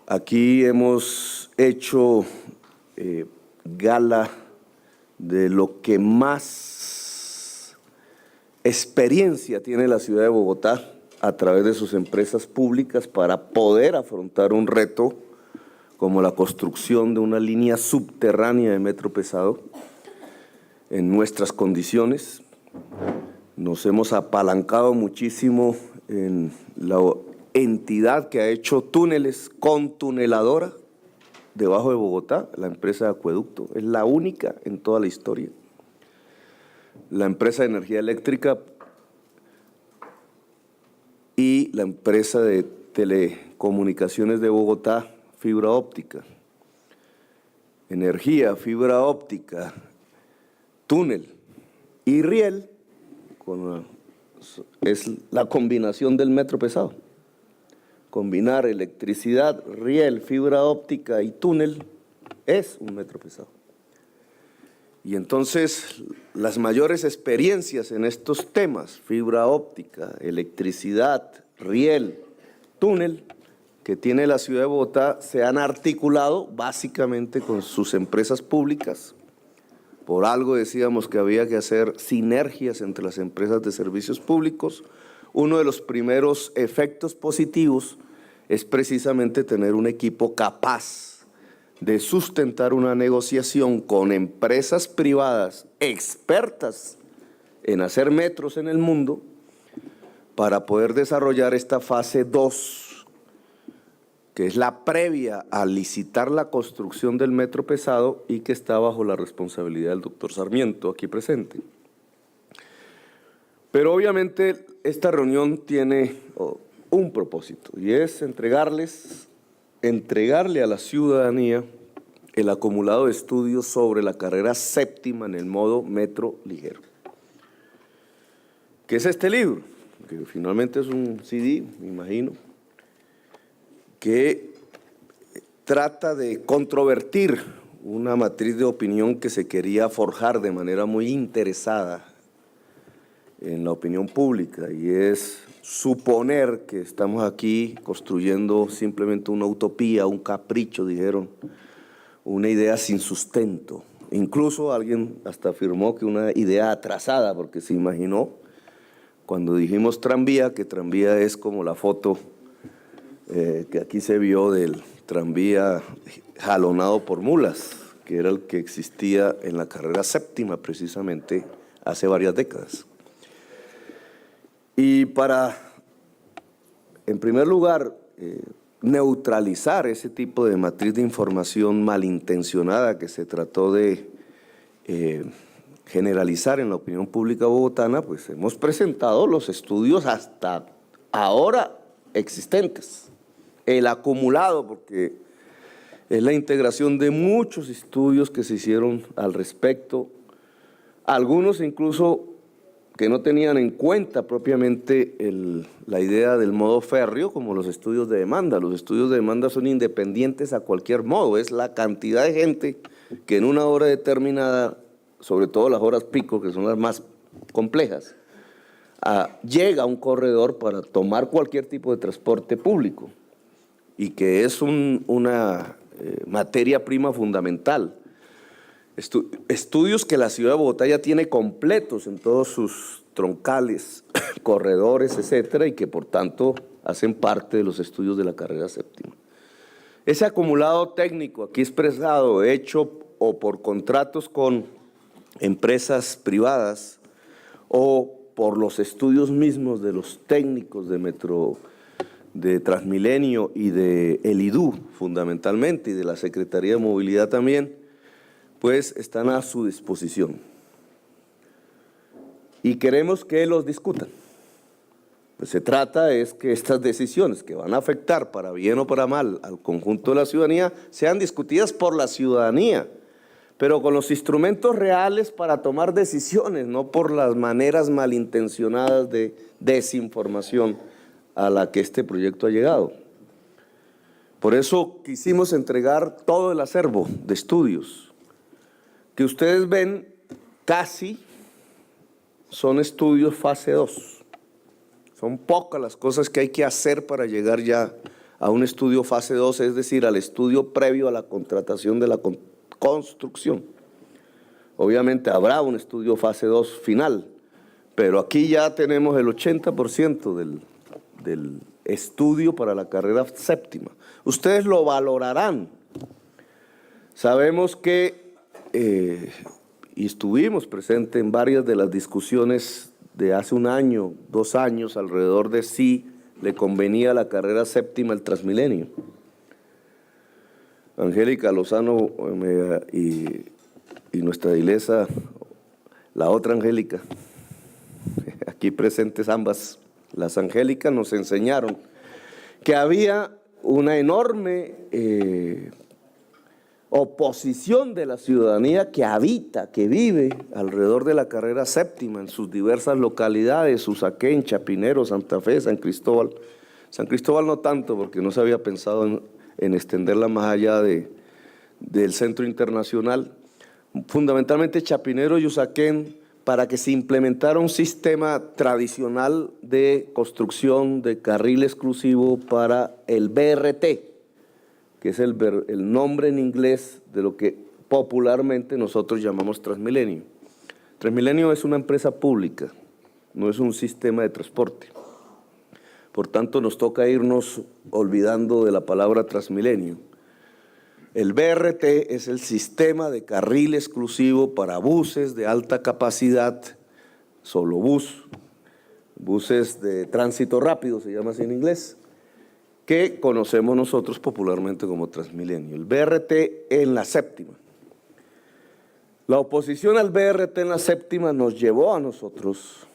Aquí hemos hecho gala de lo que más experiencia tiene la ciudad de Bogotá a través de sus empresas públicas para poder afrontar un reto como la construcción de una línea subterránea de metro pesado en nuestras condiciones. Nos hemos apalancado muchísimo en la entidad que ha hecho túneles con tuneladora debajo de Bogotá, la empresa de Acueducto. Es la única en toda la historia. La empresa de energía eléctrica y la empresa de telecomunicaciones de Bogotá, fibra óptica. Energía, fibra óptica, túnel y riel, es la combinación del metro pesado. Combinar electricidad, riel, fibra óptica y túnel es un metro pesado. Y entonces las mayores experiencias en estos temas, fibra óptica, electricidad, riel, túnel, que tiene la ciudad de Bogotá, se han articulado básicamente con sus empresas públicas. Por algo decíamos que había que hacer sinergias entre las empresas de servicios públicos. Uno de los primeros efectos positivos es precisamente tener un equipo capaz de sustentar una negociación con empresas privadas expertas en hacer metros en el mundo para poder desarrollar esta fase 2, que es la previa a licitar la construcción del metro pesado y que está bajo la responsabilidad del doctor Sarmiento, aquí presente. Pero obviamente esta reunión tiene un propósito y es entregarle a la ciudadanía el acumulado de estudios sobre la carrera séptima en el modo metro ligero. ¿Qué es este libro? Que finalmente es un CD, me imagino, que trata de controvertir una matriz de opinión que se quería forjar de manera muy interesada en la opinión pública, y es suponer que estamos aquí construyendo simplemente una utopía, un capricho, dijeron, una idea sin sustento. Incluso alguien hasta afirmó que una idea atrasada, porque se imaginó cuando dijimos tranvía, que tranvía es como la foto que aquí se vio del tranvía jalonado por mulas, que era el que existía en la carrera séptima precisamente hace varias décadas. Y para, en primer lugar, neutralizar ese tipo de matriz de información malintencionada que se trató de generalizar en la opinión pública bogotana, pues hemos presentado los estudios hasta ahora existentes, el acumulado, porque es la integración de muchos estudios que se hicieron al respecto, algunos incluso que no tenían en cuenta propiamente la idea del modo férreo, como los estudios de demanda. Los estudios de demanda son independientes a cualquier modo, es la cantidad de gente que en una hora determinada, sobre todo las horas pico, que son las más complejas, llega a un corredor para tomar cualquier tipo de transporte público, y que es una materia prima fundamental. Estudios que la ciudad de Bogotá ya tiene completos en todos sus troncales, corredores, etcétera, y que por tanto hacen parte de los estudios de la carrera séptima. Ese acumulado técnico aquí expresado, hecho o por contratos con empresas privadas o por los estudios mismos de los técnicos de Metro, de Transmilenio y de el IDU fundamentalmente, y de la Secretaría de Movilidad también, pues están a su disposición. Y queremos que los discutan. Pues se trata es que estas decisiones que van a afectar para bien o para mal al conjunto de la ciudadanía sean discutidas por la ciudadanía, pero con los instrumentos reales para tomar decisiones, no por las maneras malintencionadas de desinformación a la que este proyecto ha llegado. Por eso quisimos entregar todo el acervo de estudios que ustedes ven, casi son estudios fase 2. Son pocas las cosas que hay que hacer para llegar ya a un estudio fase 2, es decir, al estudio previo a la contratación de la construcción. Obviamente habrá un estudio fase 2 final, pero aquí ya tenemos el 80% del estudio para la carrera séptima. Ustedes lo valorarán. Sabemos que, y estuvimos presentes en varias de las discusiones de hace un año, 2 años, alrededor de si le convenía a la carrera séptima el Transmilenio. Angélica Lozano y nuestra dilesa, la otra Angélica, aquí presentes ambas, las Angélicas nos enseñaron que había una enorme oposición de la ciudadanía que habita, que vive alrededor de la carrera séptima en sus diversas localidades, Usaquén, Chapinero, Santa Fe, San Cristóbal. San Cristóbal no tanto, porque no se había pensado en extenderla más allá del centro internacional. Fundamentalmente Chapinero y Usaquén, para que se implementara un sistema tradicional de construcción de carril exclusivo para el BRT, que es el nombre en inglés de lo que popularmente nosotros llamamos Transmilenio. Transmilenio es una empresa pública, no es un sistema de transporte. Por tanto, nos toca irnos olvidando de la palabra Transmilenio. El BRT es el sistema de carril exclusivo para buses de alta capacidad, solo buses de tránsito rápido, se llama así en inglés, que conocemos nosotros popularmente como Transmilenio. El BRT en la séptima. La oposición al BRT en la séptima nos llevó a nosotros,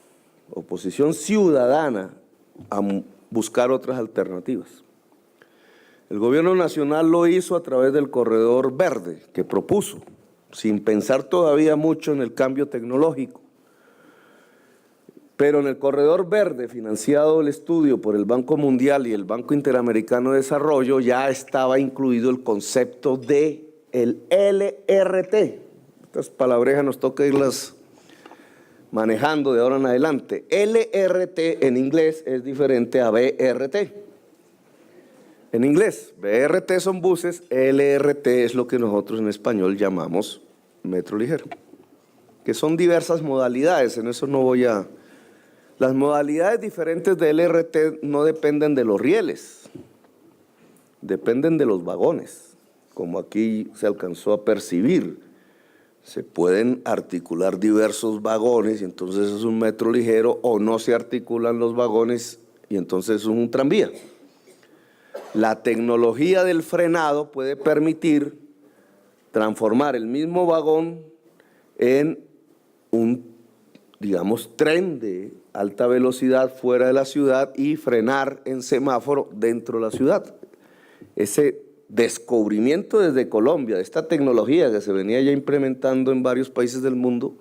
oposición ciudadana, a buscar otras alternativas. El gobierno nacional lo hizo a través del corredor verde que propuso, sin pensar todavía mucho en el cambio tecnológico. Pero en el corredor verde, financiado el estudio por el Banco Mundial y el Banco Interamericano de Desarrollo, ya estaba incluido el concepto de el LRT. Estas palabrejas nos toca irlas manejando de ahora en adelante. LRT en inglés es diferente a BRT. En inglés, BRT son buses, LRT es lo que nosotros en español llamamos metro ligero, que son diversas modalidades, en eso no voy a... Las modalidades diferentes de LRT no dependen de los rieles, dependen de los vagones, como aquí se alcanzó a percibir. Se pueden articular diversos vagones y entonces es un metro ligero, o no se articulan los vagones y entonces es un tranvía. La tecnología del frenado puede permitir transformar el mismo vagón en un, digamos, tren de alta velocidad fuera de la ciudad y frenar en semáforo dentro de la ciudad. Ese descubrimiento desde Colombia de esta tecnología que se venía ya implementando en varios países del mundo,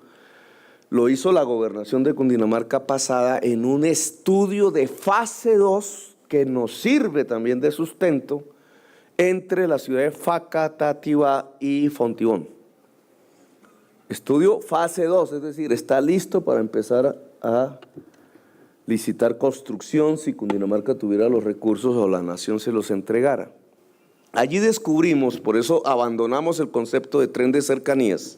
lo hizo la gobernación de Cundinamarca pasada en un estudio de fase 2 que nos sirve también de sustento entre la ciudad de Facatativá y Fontibón. Estudio fase 2, es decir, está listo para empezar a licitar construcción si Cundinamarca tuviera los recursos o la nación se los entregara. Allí descubrimos, por eso abandonamos el concepto de tren de cercanías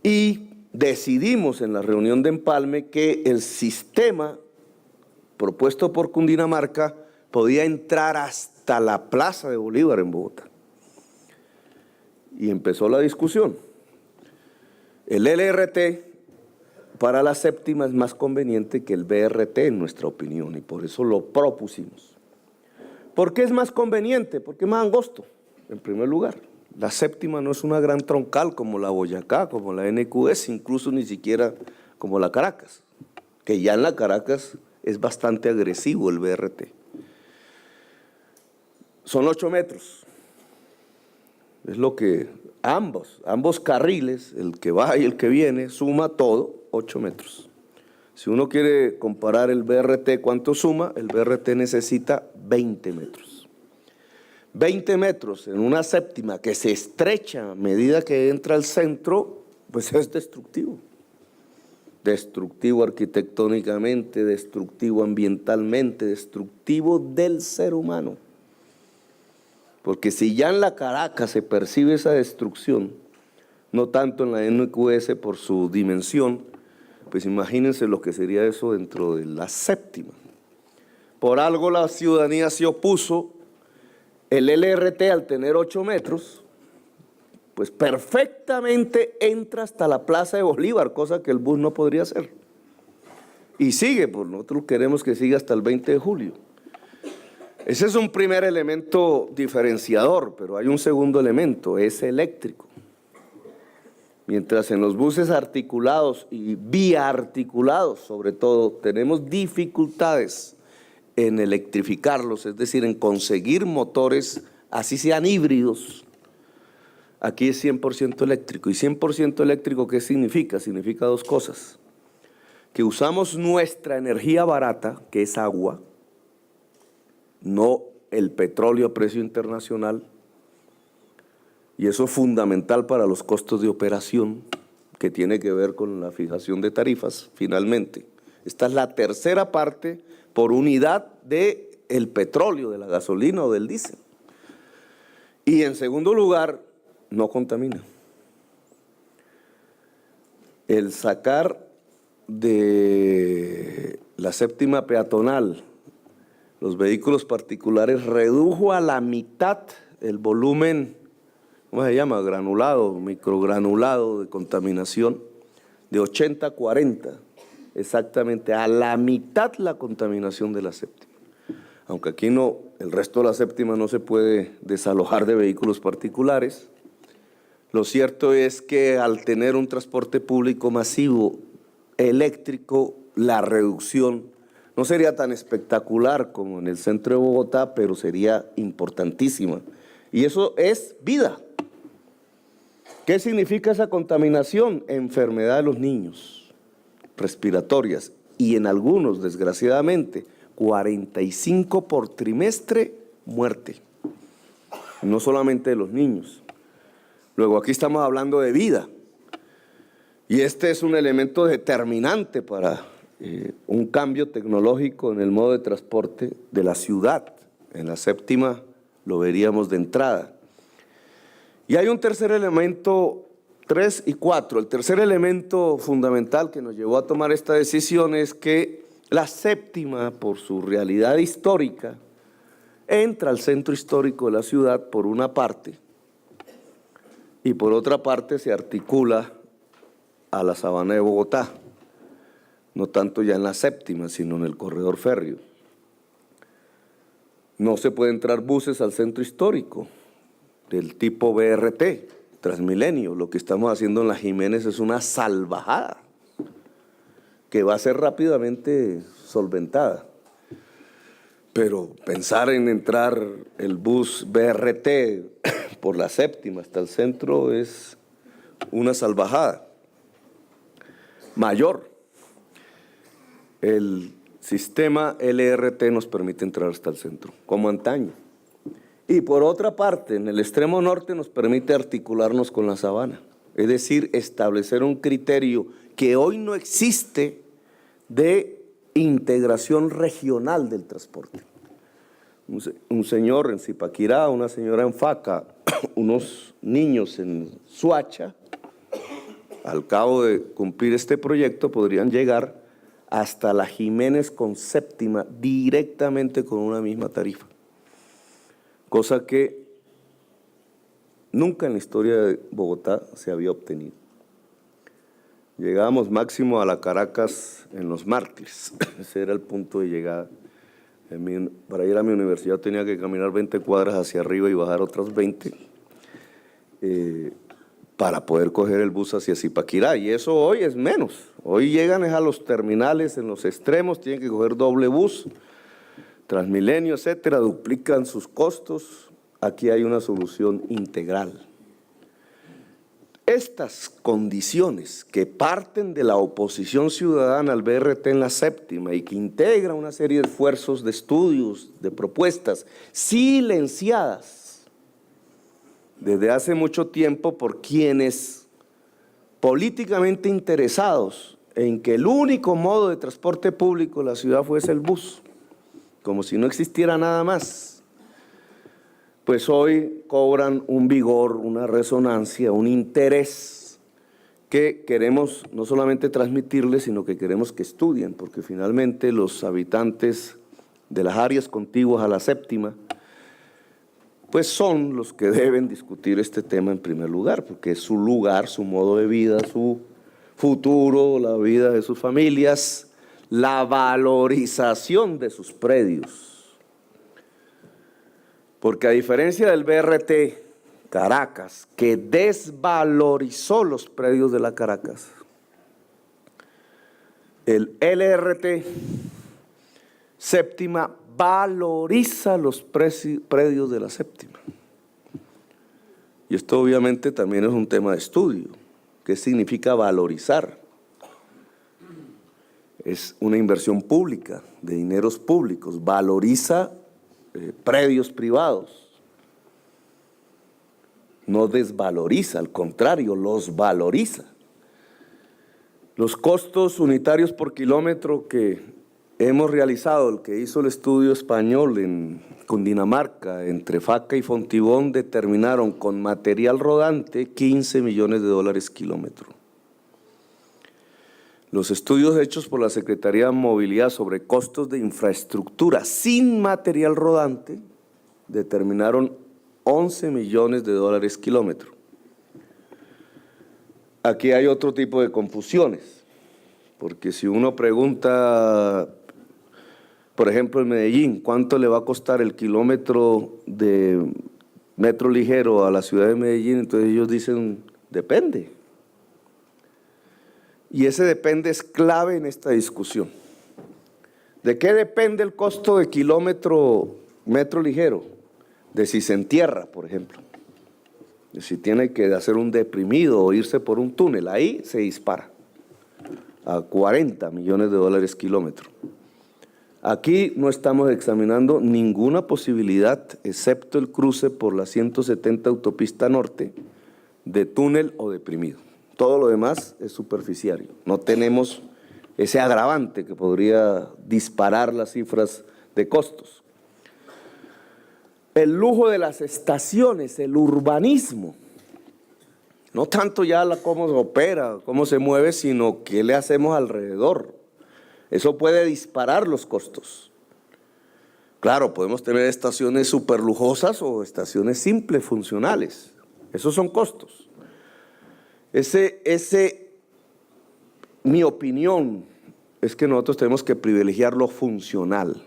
y decidimos en la reunión de empalme que el sistema propuesto por Cundinamarca podía entrar hasta la Plaza de Bolívar en Bogotá. Y empezó la discusión. El LRT para la séptima es más conveniente que el BRT en nuestra opinión y por eso lo propusimos. ¿Por qué es más conveniente? Porque es más angosto, en primer lugar. La séptima no es una gran troncal como la Boyacá, como la NQS, incluso ni siquiera como la Caracas, que ya en la Caracas es bastante agresivo el BRT. Son 8 metros. Es lo que ambos carriles, el que va y el que viene, suma todo 8 metros. Si uno quiere comparar el BRT, ¿cuánto suma? El BRT necesita 20 metros. 20 metros en una séptima que se estrecha a medida que entra al centro, pues es destructivo. Destructivo arquitectónicamente, destructivo ambientalmente, destructivo del ser humano. Porque si ya en la Caracas se percibe esa destrucción, no tanto en la NQS por su dimensión, pues imagínense lo que sería eso dentro de la séptima. Por algo la ciudadanía se opuso. El LRT, al tener 8 metros, pues perfectamente entra hasta la Plaza de Bolívar, cosa que el bus no podría hacer. Y sigue, pues nosotros queremos que siga hasta el 20 de julio. Ese es un primer elemento diferenciador, pero hay un segundo elemento, es eléctrico. Mientras en los buses articulados y biarticulados, sobre todo, tenemos dificultades en electrificarlos, es decir, en conseguir motores, así sean híbridos. Aquí es 100% eléctrico. ¿Y 100% eléctrico qué significa? Significa dos cosas. Que usamos nuestra energía barata, que es agua, no el petróleo a precio internacional, y eso es fundamental para los costos de operación, que tiene que ver con la fijación de tarifas, finalmente. Esta es la tercera parte por unidad del petróleo, de la gasolina o del diésel. Y en segundo lugar, no contamina. El sacar de la séptima peatonal los vehículos particulares redujo a la mitad el volumen, ¿cómo se llama? Granulado, microgranulado de contaminación, de 80 a 40, exactamente a la mitad la contaminación de la séptima. Aunque aquí no, el resto de la séptima no se puede desalojar de vehículos particulares. Lo cierto es que al tener un transporte público masivo eléctrico, la reducción no sería tan espectacular como en el centro de Bogotá, pero sería importantísima. Y eso es vida. ¿Qué significa esa contaminación? Enfermedad de los niños, respiratorias, y en algunos, desgraciadamente, 45 por trimestre, muerte. No solamente de los niños. Luego aquí estamos hablando de vida. Y este es un elemento determinante para un cambio tecnológico en el modo de transporte de la ciudad. En la séptima lo veríamos de entrada. Y hay un tercer elemento, 3 y 4. El tercer elemento fundamental que nos llevó a tomar esta decisión es que la séptima, por su realidad histórica, entra al centro histórico de la ciudad por una parte y por otra parte se articula a la Sabana de Bogotá, no tanto ya en la séptima, sino en el corredor férreo. No se puede entrar buses al centro histórico del tipo BRT, Transmilenio. Lo que estamos haciendo en la Jiménez es una salvajada que va a ser rápidamente solventada. Pero pensar en entrar el bus BRT por la séptima hasta el centro es una salvajada mayor. El sistema LRT nos permite entrar hasta el centro, como antaño. Y por otra parte, en el extremo norte nos permite articularnos con la sabana, es decir, establecer un criterio que hoy no existe de integración regional del transporte. Un señor en Zipaquirá, una señora en Faca, unos niños en Suacha, al cabo de cumplir este proyecto podrían llegar hasta la Jiménez con séptima directamente con una misma tarifa. Cosa que nunca en la historia de Bogotá se había obtenido. Llegábamos máximo a la Caracas en los Mártires, ese era el punto de llegada. Para ir a mi universidad tenía que caminar 20 cuadras hacia arriba y bajar otras 20 para poder coger el bus hacia Zipaquirá, y eso hoy es menos. Hoy llegan a los terminales en los extremos, tienen que coger doble bus, Transmilenio, etcétera, duplican sus costos. Aquí hay una solución integral. Estas condiciones que parten de la oposición ciudadana al BRT en la séptima y que integra una serie de esfuerzos de estudios, de propuestas silenciadas desde hace mucho tiempo por quienes políticamente interesados en que el único modo de transporte público de la ciudad fuese el bus, como si no existiera nada más, pues hoy cobran un vigor, una resonancia, un interés que queremos no solamente transmitirles, sino que queremos que estudien, porque finalmente los habitantes de las áreas contiguas a la séptima, pues son los que deben discutir este tema en primer lugar, porque es su lugar, su modo de vida, su futuro, la vida de sus familias, la valorización de sus predios. Porque a diferencia del BRT Caracas, que desvalorizó los predios de la Caracas, el LRT Séptima valoriza los predios de la séptima. Y esto obviamente también es un tema de estudio. ¿Qué significa valorizar? Es una inversión pública, de dineros públicos. Valoriza predios privados. No desvaloriza, al contrario, los valoriza. Los costos unitarios por kilómetro que hemos realizado, el que hizo el estudio español en Cundinamarca, entre Faca y Fontibón, determinaron con material rodante 15 millones de dólares kilómetro. Los estudios hechos por la Secretaría de Movilidad sobre costos de infraestructura sin material rodante determinaron 11 millones de dólares kilómetro. Aquí hay otro tipo de confusiones, porque si uno pregunta, por ejemplo, en Medellín, ¿cuánto le va a costar el kilómetro de metro ligero a la ciudad de Medellín? Entonces ellos dicen, depende. Y ese depende es clave en esta discusión. ¿De qué depende el costo de kilómetro metro ligero? De si se entierra, por ejemplo. De si tiene que hacer un deprimido o irse por un túnel. Ahí se dispara a 40 millones de dólares kilómetro. Aquí no estamos examinando ninguna posibilidad, excepto el cruce por la 170 autopista norte, de túnel o deprimido. Todo lo demás es superficiario. No tenemos ese agravante que podría disparar las cifras de costos. El lujo de las estaciones, el urbanismo, no tanto ya cómo se opera, cómo se mueve, sino qué le hacemos alrededor. Eso puede disparar los costos. Claro, podemos tener estaciones súper lujosas o estaciones simples, funcionales. Esos son costos. Mi opinión es que nosotros tenemos que privilegiar lo funcional,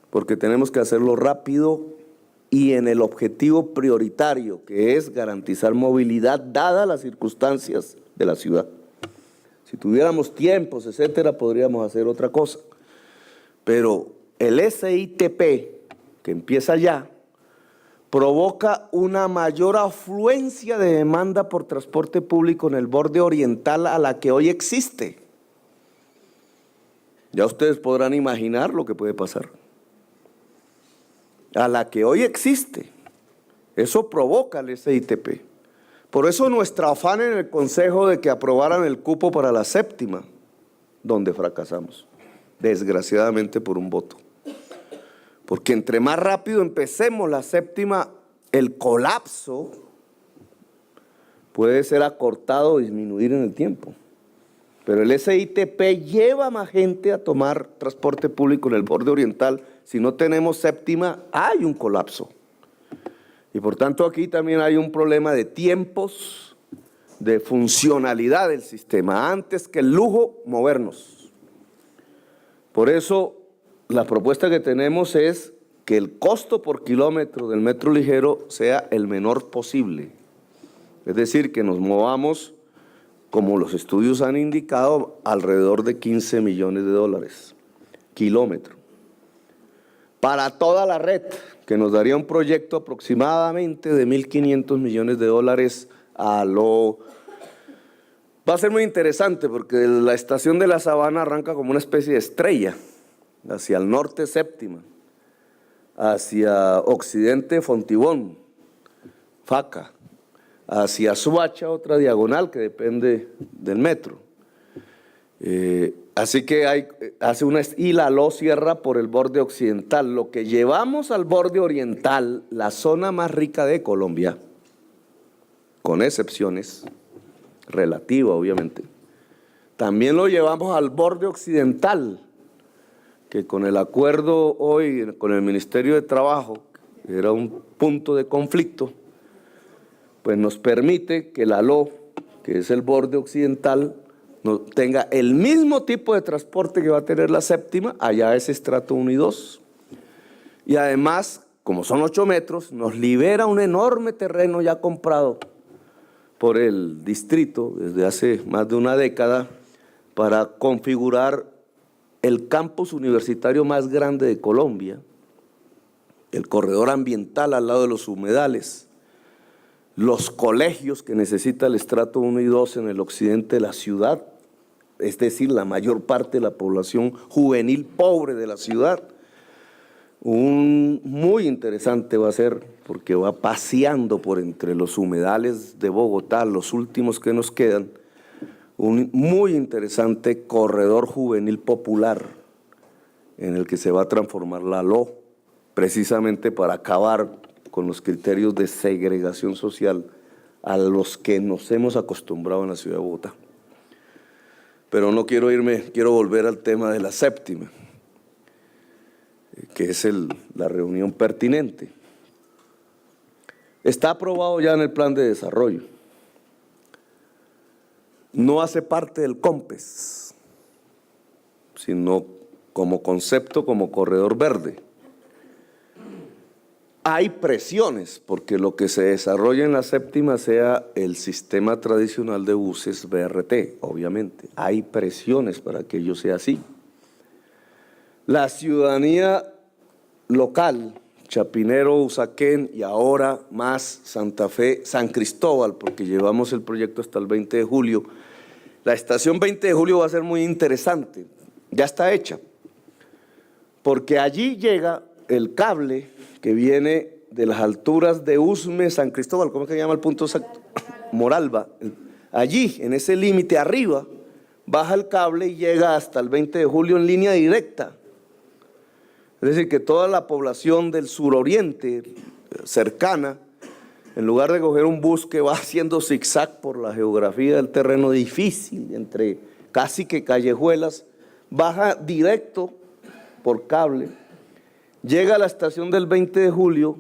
porque tenemos que hacerlo rápido y en el objetivo prioritario, que es garantizar movilidad dadas las circunstancias de la ciudad. Si tuviéramos tiempos, etcétera, podríamos hacer otra cosa. Pero el SITP, que empieza ya, provoca una mayor afluencia de demanda por transporte público en el borde oriental a la que hoy existe. Ya ustedes podrán imaginar lo que puede pasar. A la que hoy existe. Eso provoca el SITP. Por eso nuestro afán en el Consejo de que aprobaran el cupo para la séptima, donde fracasamos, desgraciadamente por un voto. Porque entre más rápido empecemos la séptima, el colapso puede ser acortado o disminuir en el tiempo. Pero el SITP lleva más gente a tomar transporte público en el borde oriental. Si no tenemos séptima, hay un colapso. Y por tanto aquí también hay un problema de tiempos, de funcionalidad del sistema, antes que el lujo, movernos. Por eso la propuesta que tenemos es que el costo por kilómetro del metro ligero sea el menor posible. Es decir, que nos movamos, como los estudios han indicado, alrededor de 15 millones de dólares, kilómetro. Para toda la red, que nos daría un proyecto aproximadamente de 1.500 millones de dólares a lo... Va a ser muy interesante porque la estación de La Sabana arranca como una especie de estrella, hacia el norte séptima, hacia occidente Fontibón, Faca, hacia Suacha otra diagonal que depende del metro. Así que y la LO cierra por el borde occidental. Lo que llevamos al borde oriental, la zona más rica de Colombia, con excepciones, relativa obviamente, también lo llevamos al borde occidental, que con el acuerdo hoy con el Ministerio de Trabajo, que era un punto de conflicto, pues nos permite que la LO, que es el borde occidental, no tenga el mismo tipo de transporte que va a tener la séptima, allá es estrato 1 y 2. Y además, como son 8 metros, nos libera un enorme terreno ya comprado por el distrito desde hace más de una década para configurar el campus universitario más grande de Colombia, el corredor ambiental al lado de los humedales, los colegios que necesita el estrato 1 y 2 en el occidente de la ciudad, es decir, la mayor parte de la población juvenil pobre de la ciudad. Muy interesante va a ser porque va paseando por entre los humedales de Bogotá, los últimos que nos quedan, un muy interesante corredor juvenil popular en el que se va a transformar la LO, precisamente para acabar con los criterios de segregación social a los que nos hemos acostumbrado en la ciudad de Bogotá. Pero no quiero irme, quiero volver al tema de la séptima, que es la reunión pertinente. Está aprobado ya en el plan de desarrollo. No hace parte del COMPES, sino como concepto, como corredor verde. Hay presiones porque lo que se desarrolla en la séptima sea el sistema tradicional de buses BRT, obviamente. Hay presiones para que ello sea así. La ciudadanía local, Chapinero, Usaquén y ahora más Santa Fe, San Cristóbal, porque llevamos el proyecto hasta el 20 de julio. La estación 20 de julio va a ser muy interesante, ya está hecha, porque allí llega el cable que viene de las alturas de Usme, San Cristóbal, ¿cómo es que se llama el punto exacto? Moralba. Allí, en ese límite arriba, baja el cable y llega hasta el 20 de julio en línea directa. Es decir, que toda la población del suroriente cercana, en lugar de coger un bus que va haciendo zigzag por la geografía del terreno difícil, entre casi que callejuelas, baja directo por cable, llega a la estación del 20 de julio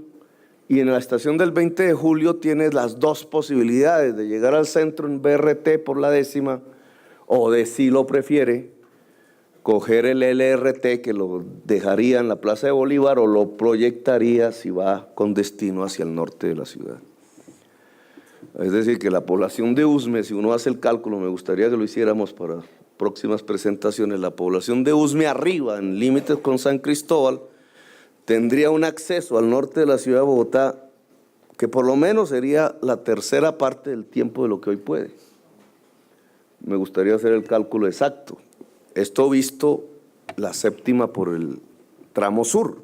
y en la estación del 20 de julio tienes las dos posibilidades de llegar al centro en BRT por la 10ª o de, si lo prefiere, coger el LRT que lo dejaría en la Plaza de Bolívar o lo proyectaría si va con destino hacia el norte de la ciudad. Es decir, que la población de Usme, si uno hace el cálculo, me gustaría que lo hiciéramos para próximas presentaciones, la población de Usme arriba, en límites con San Cristóbal, tendría un acceso al norte de la ciudad de Bogotá que por lo menos sería la tercera parte del tiempo de lo que hoy puede. Me gustaría hacer el cálculo exacto. Esto visto la séptima por el tramo sur,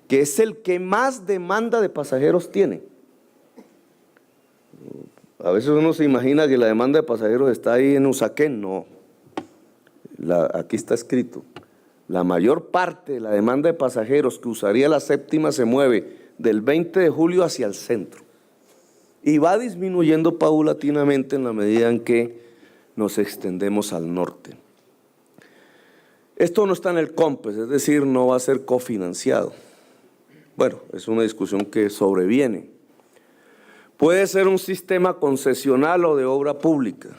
que es el que más demanda de pasajeros tiene. A veces uno se imagina que la demanda de pasajeros está ahí en Usaquén, no. Aquí está escrito. La mayor parte de la demanda de pasajeros que usaría la séptima se mueve del 20 de julio hacia el centro y va disminuyendo paulatinamente en la medida en que nos extendemos al norte. Esto no está en el COMPES, es decir, no va a ser cofinanciado. Bueno, es una discusión que sobreviene. Puede ser un sistema concesional o de obra pública.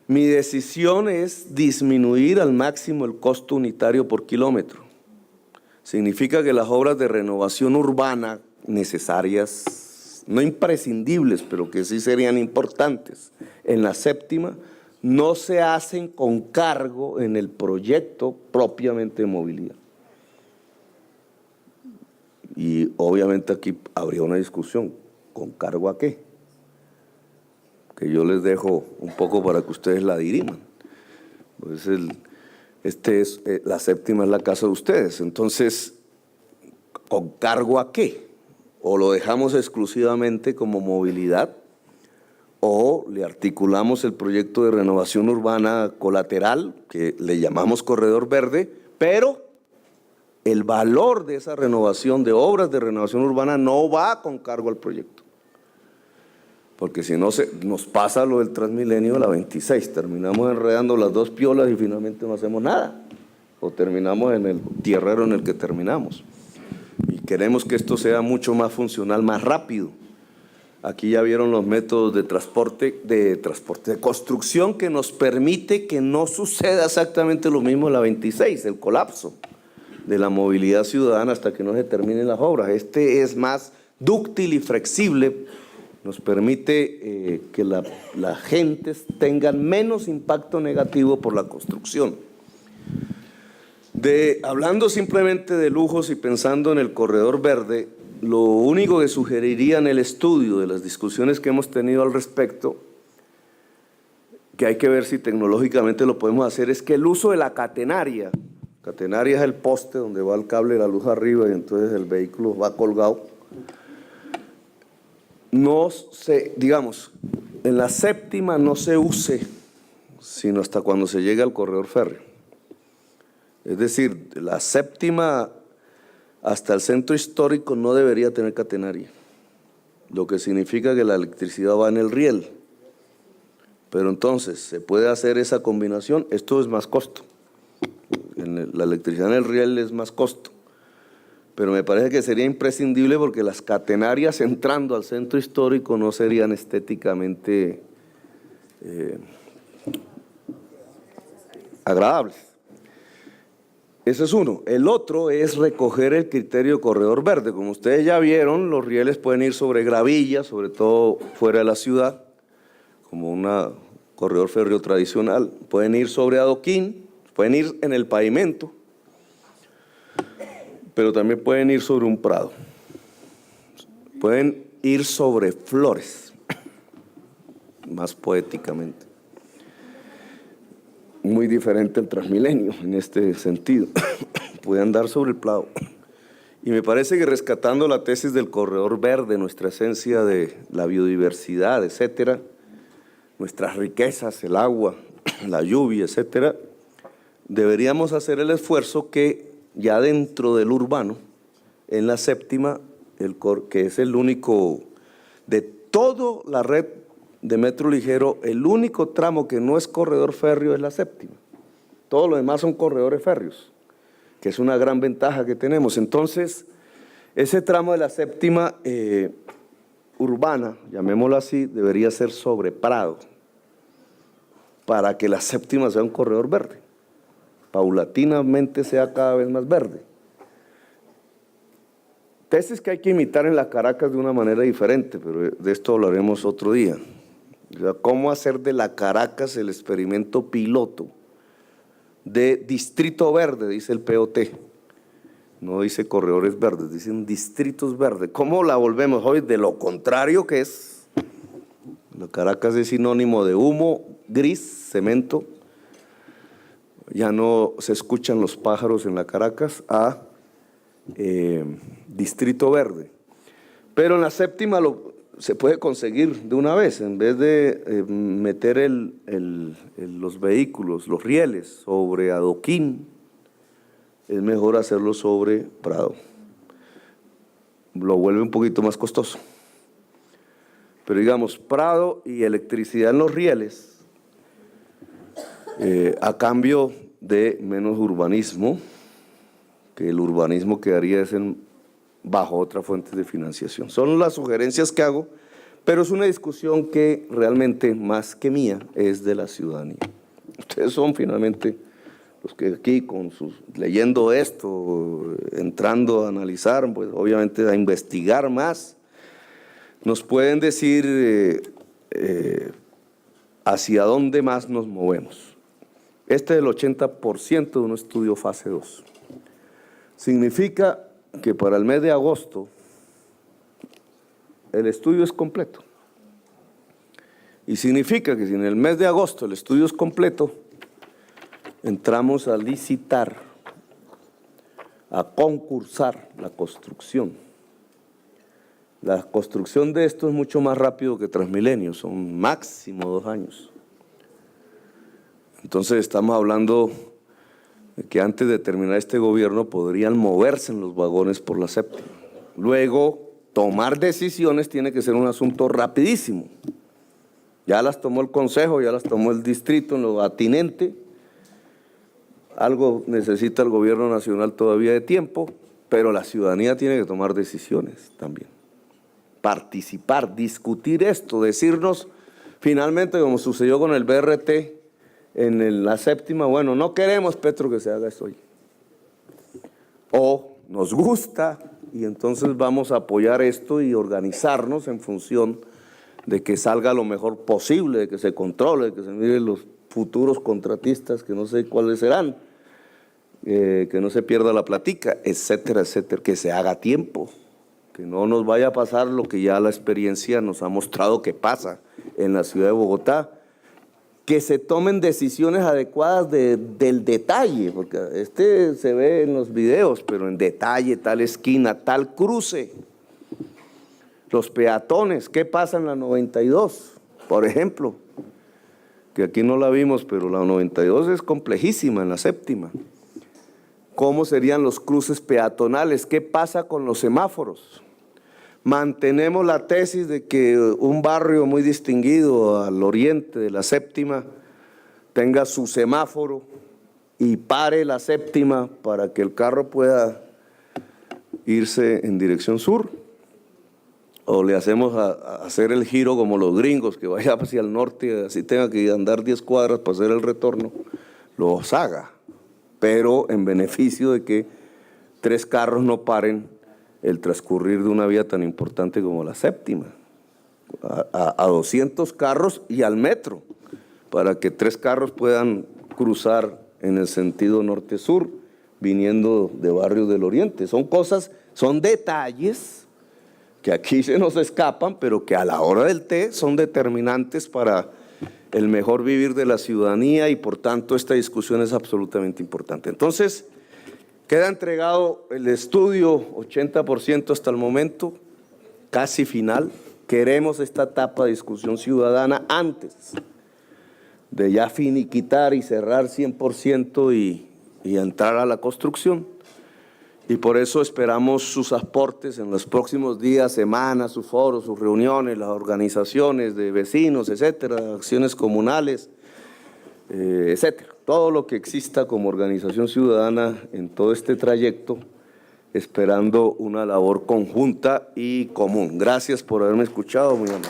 Mi decisión es disminuir al máximo el costo unitario por kilómetro. Significa que las obras de renovación urbana necesarias, no imprescindibles, pero que sí serían importantes en la séptima, no se hacen con cargo en el proyecto propiamente de movilidad. Y obviamente aquí habría una discusión, ¿con cargo a qué? Que yo les dejo un poco para que ustedes la diriman. Pues la séptima es la casa de ustedes, entonces, ¿con cargo a qué? O lo dejamos exclusivamente como movilidad, o le articulamos el proyecto de renovación urbana colateral, que le llamamos corredor verde, pero el valor de esa renovación, de obras de renovación urbana, no va con cargo al proyecto. Porque si no, nos pasa lo del Transmilenio de la 26, terminamos enredando las dos piolas y finalmente no hacemos nada, o terminamos en el tierrero en el que terminamos. Y queremos que esto sea mucho más funcional, más rápido. Aquí ya vieron los métodos de construcción que nos permite que no suceda exactamente lo mismo en la 26, el colapso de la movilidad ciudadana hasta que no se terminen las obras. Este es más dúctil y flexible, nos permite que las gentes tengan menos impacto negativo por la construcción. Hablando simplemente de lujos y pensando en el corredor verde, lo único que sugeriría en el estudio de las discusiones que hemos tenido al respecto, que hay que ver si tecnológicamente lo podemos hacer, es que el uso de la catenaria es el poste donde va el cable de la luz arriba y entonces el vehículo va colgado, digamos, en la séptima no se use sino hasta cuando se llegue al corredor férreo. Es decir, la séptima hasta el centro histórico no debería tener catenaria, lo que significa que la electricidad va en el riel. Pero entonces, ¿se puede hacer esa combinación? Esto es más costo. La electricidad en el riel es más costo. Pero me parece que sería imprescindible porque las catenarias entrando al centro histórico no serían estéticamente agradables. Ese es uno. El otro es recoger el criterio de corredor verde. Como ustedes ya vieron, los rieles pueden ir sobre gravilla, sobre todo fuera de la ciudad, como un corredor férreo tradicional. Pueden ir sobre adoquín, pueden ir en el pavimento, pero también pueden ir sobre un prado. Pueden ir sobre flores, más poéticamente. Muy diferente al Transmilenio en este sentido. Puede andar sobre el prado. Y me parece que rescatando la tesis del corredor verde, nuestra esencia de la biodiversidad, etcétera, nuestras riquezas, el agua, la lluvia, etcétera, deberíamos hacer el esfuerzo que ya dentro del urbano, en la séptima, que es el único de toda la red de metro ligero, el único tramo que no es corredor férreo es la séptima. Todos los demás son corredores férreos, que es una gran ventaja que tenemos. Entonces, ese tramo de la séptima urbana, llamémoslo así, debería ser sobre prado, para que la séptima sea un corredor verde, paulatinamente sea cada vez más verde. Tesis que hay que imitar en la Caracas de una manera diferente, pero de esto hablaremos otro día. O sea, cómo hacer de la Caracas el experimento piloto de distrito verde, dice el POT. No dice corredores verdes, dicen distritos verdes. ¿Cómo la volvemos hoy? De lo contrario que es. La Caracas es sinónimo de humo, gris, cemento. Ya no se escuchan los pájaros en la Caracas a distrito verde. Pero en la séptima se puede conseguir de una vez, en vez de meter los vehículos, los rieles sobre adoquín, es mejor hacerlo sobre prado. Lo vuelve un poquito más costoso. Pero digamos, prado y electricidad en los rieles, a cambio de menos urbanismo, que el urbanismo quedaría bajo otras fuentes de financiación. Son las sugerencias que hago, pero es una discusión que realmente, más que mía, es de la ciudadanía. Ustedes son finalmente los que aquí, leyendo esto, entrando a analizar, pues obviamente a investigar más, nos pueden decir hacia dónde más nos movemos. Este es el 80% de un estudio fase 2. Significa que para el mes de agosto el estudio es completo. Y significa que si en el mes de agosto el estudio es completo, entramos a licitar, a concursar la construcción La construcción de esto es mucho más rápido que Transmilenio, son máximo 2 años. Entonces estamos hablando de que antes de terminar este gobierno podrían moverse en los vagones por la séptima. Luego, tomar decisiones tiene que ser un asunto rapidísimo. Ya las tomó el Consejo, ya las tomó el distrito en lo atinente. Algo necesita el gobierno nacional todavía de tiempo, pero la ciudadanía tiene que tomar decisiones también. Participar, discutir esto, decirnos finalmente, como sucedió con el BRT en la séptima, bueno, no queremos, Petro, que se haga esto hoy. O nos gusta y entonces vamos a apoyar esto y organizarnos en función de que salga lo mejor posible, de que se controle, de que se miren los futuros contratistas, que no sé cuáles serán, que no se pierda la platica, etcétera, etcétera, que se haga tiempo, que no nos vaya a pasar lo que ya la experiencia nos ha mostrado que pasa en la ciudad de Bogotá, que se tomen decisiones adecuadas del detalle, porque se ve en los videos, pero en detalle, tal esquina, tal cruce. Los peatones, ¿qué pasa en la 92? Por ejemplo, que aquí no la vimos, pero la 92 es complejísima en la séptima. ¿Cómo serían los cruces peatonales? ¿Qué pasa con los semáforos? Mantenemos la tesis de que un barrio muy distinguido al oriente de la séptima tenga su semáforo y pare la séptima para que el carro pueda irse en dirección sur. O le hacemos hacer el giro como los gringos, que vaya hacia el norte, así tenga que andar 10 cuadras para hacer el retorno, los haga, pero en beneficio de que 3 carros no paren el transcurrir de una vía tan importante como la séptima, a 200 carros y al metro, para que 3 carros puedan cruzar en el sentido norte-sur, viniendo de barrios del oriente. Son cosas, son detalles que aquí se nos escapan, pero que a la hora del té son determinantes para el mejor vivir de la ciudadanía y por tanto esta discusión es absolutamente importante. Entonces, queda entregado el estudio 80% hasta el momento, casi final. Queremos esta etapa de discusión ciudadana antes de ya finiquitar y cerrar 100% y entrar a la construcción. Y por eso esperamos sus aportes en los próximos días, semanas, sus foros, sus reuniones, las organizaciones de vecinos, etcétera, acciones comunales, etcétera. Todo lo que exista como organización ciudadana en todo este trayecto, esperando una labor conjunta y común. Gracias por haberme escuchado, muy amable.